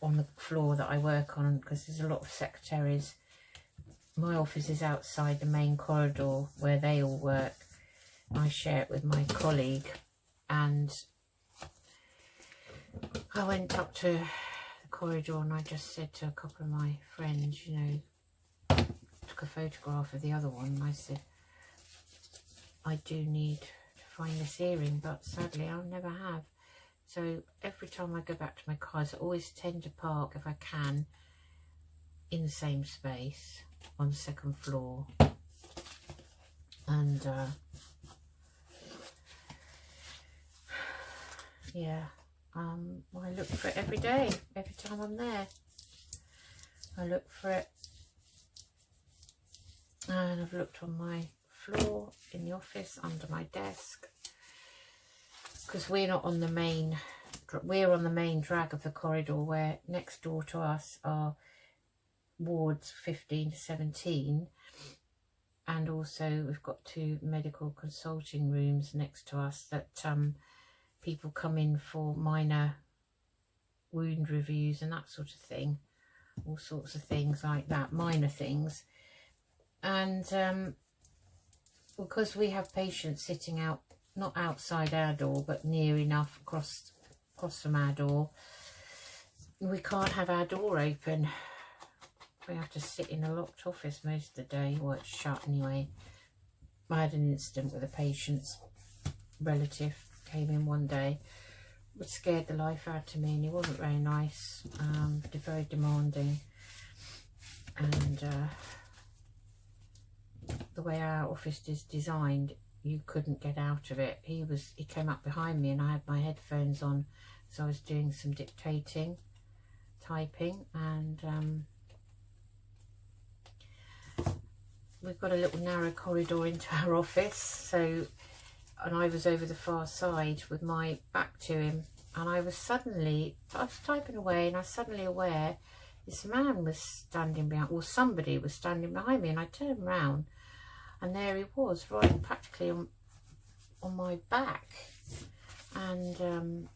on the floor that I work on, because there's a lot of secretaries. My office is outside the main corridor where they all work. I share it with my colleague, and I went up to the corridor and I just said to a couple of my friends, you know, took a photograph of the other one, and I said, I do need to find this earring, but sadly I'll never have. So every time I go back to my cars, I always tend to park, if I can, in the same space on the second floor. And yeah, I look for it every day. Every time I'm there, I look for it. And I've looked on my floor in the office, under my desk, because we're not on the main, we're on the main drag of the corridor, where next door to us are wards 15 to 17, and also we've got 2 medical consulting rooms next to us that people come in for minor wound reviews and that sort of thing, all sorts of things like that, minor things. And because we have patients sitting out, not outside our door, but near enough across from our door, we can't have our door open. We have to sit in a locked office most of the day. Well, it's shut anyway. I had an incident with a patient's relative, came in one day, which scared the life out of me, and he wasn't very nice, very demanding, and the way our office is designed, you couldn't get out of it. He came up behind me, and I had my headphones on, so I was doing some dictating, typing, and we've got a little narrow corridor into our office, so, and I was over the far side with my back to him, and I was typing away, and I was suddenly aware this man was standing behind, or somebody was standing behind me, and I turned round, and there he was, right practically on my back. And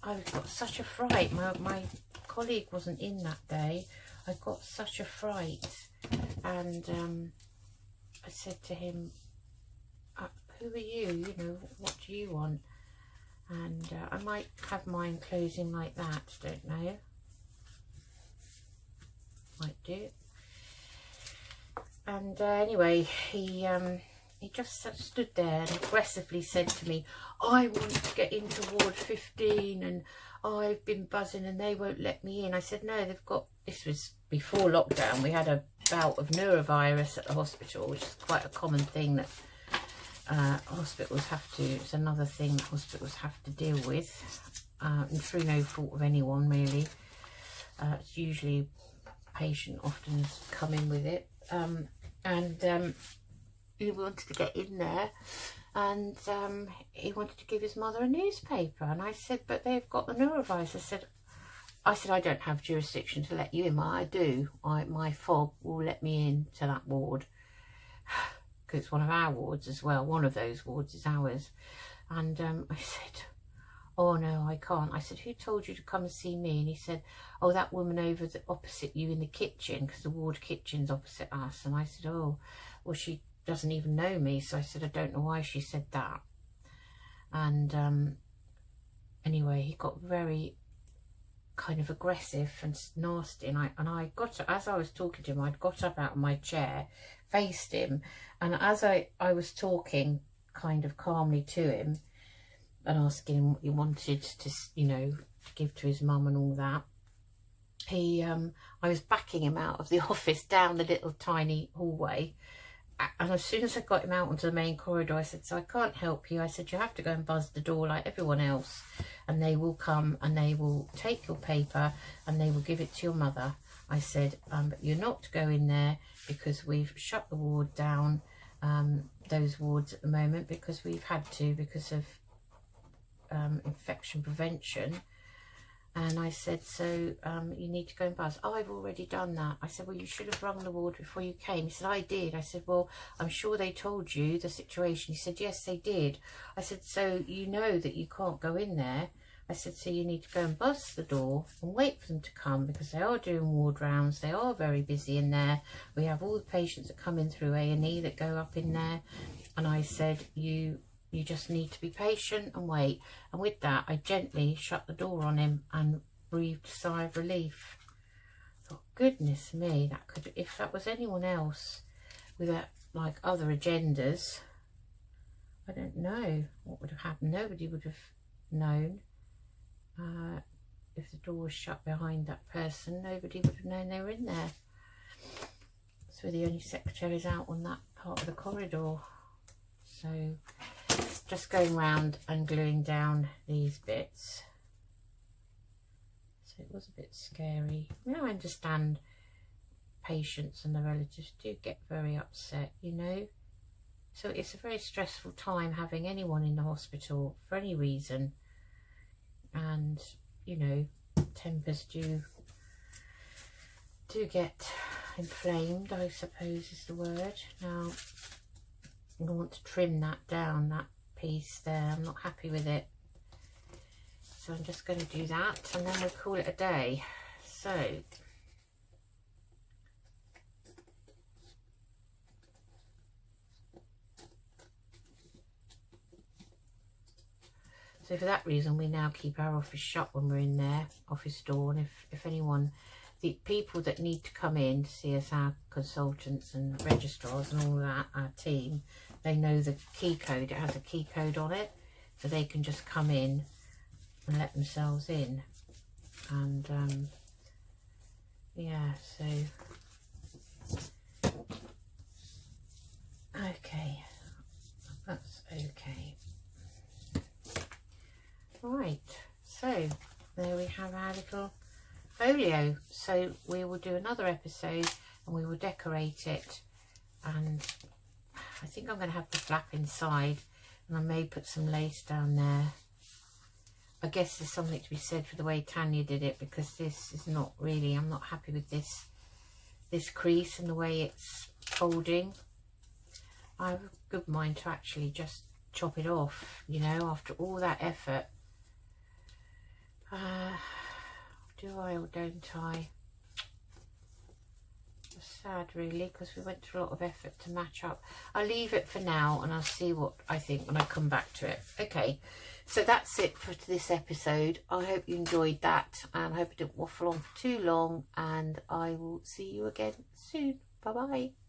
I got such a fright. My colleague wasn't in that day. I got such a fright, and I said to him, who are you? You know, what do you want? And I might have mine closing like that, don't know. Might do. And anyway, he just stood there and aggressively said to me, I want to get into ward 15, and I've been buzzing and they won't let me in. I said, no, they've got, this was before lockdown, we had a bout of neurovirus at the hospital, which is quite a common thing that hospitals have to, it's another thing that hospitals have to deal with, and through no fault of anyone really. It's usually patient often come in with it, and he wanted to get in there, and he wanted to give his mother a newspaper, and I said, but they've got the neurovirus. I said, I said, I don't have jurisdiction to let you in. Well, I do. My fob will let me in to that ward. Because it's one of our wards as well. One of those wards is ours. And I said, oh no, I can't. I said, who told you to come and see me? And he said, oh, that woman over opposite you in the kitchen, because the ward kitchen's opposite us. And I said, oh, well, she doesn't even know me. So I said, I don't know why she said that. And anyway, he got very kind of aggressive and nasty, and I got, as I was talking to him, I'd got up out of my chair, faced him, and as I was talking kind of calmly to him and asking him what he wanted to, you know, give to his mum and all that, I was backing him out of the office down the little tiny hallway. And as soon as I got him out onto the main corridor, I said, so I can't help you. I said, you have to go and buzz the door like everyone else, and they will come and they will take your paper and they will give it to your mother. I said, but you're not to go in there because we've shut the ward down, those wards at the moment, because we've had to, because of infection prevention. And I said, so you need to go and buzz. Oh, I've already done that. I said, well, you should have rung the ward before you came. He said, I did. I said, well, I'm sure they told you the situation. He said, yes, they did. I said, so you know that you can't go in there. I said, so you need to go and buzz the door and wait for them to come, because they are doing ward rounds. They are very busy in there. We have all the patients that come in through A&E that go up in there. And I said, you just need to be patient and wait. And with that, I gently shut the door on him and breathed a sigh of relief. I thought, goodness me, that could, if that was anyone else with like other agendas, I don't know what would have happened. Nobody would have known. If the door was shut behind that person, nobody would have known they were in there. So the only secretaries out on that part of the corridor. So just going round and gluing down these bits. So it was a bit scary. Now I understand patients and the relatives do get very upset, you know. So it's a very stressful time having anyone in the hospital for any reason. And, you know, tempers do get inflamed, I suppose is the word. Now, I want to trim that down, that piece there. I'm not happy with it. So I'm just going to do that and then we'll call it a day. So for that reason, we now keep our office shut when we're in there, office door. And if anyone, the people that need to come in to see us, our consultants and registrars and all that, our team, they know the key code. It has a key code on it, so they can just come in and let themselves in. And yeah, so okay, that's okay. Right, so there we have our little folio. So we will do another episode and we will decorate it, and I think I'm going to have the flap inside, and I may put some lace down there. I guess there's something to be said for the way Tania did it, because this is not really, I'm not happy with this crease and the way it's folding. I have a good mind to actually just chop it off, you know, after all that effort. Do I or don't I? It's sad really, because we went through a lot of effort to match up. I'll leave it for now and I'll see what I think when I come back to it. Okay, so that's it for this episode. I hope you enjoyed that, and I hope it didn't waffle on for too long, and I will see you again soon. Bye bye.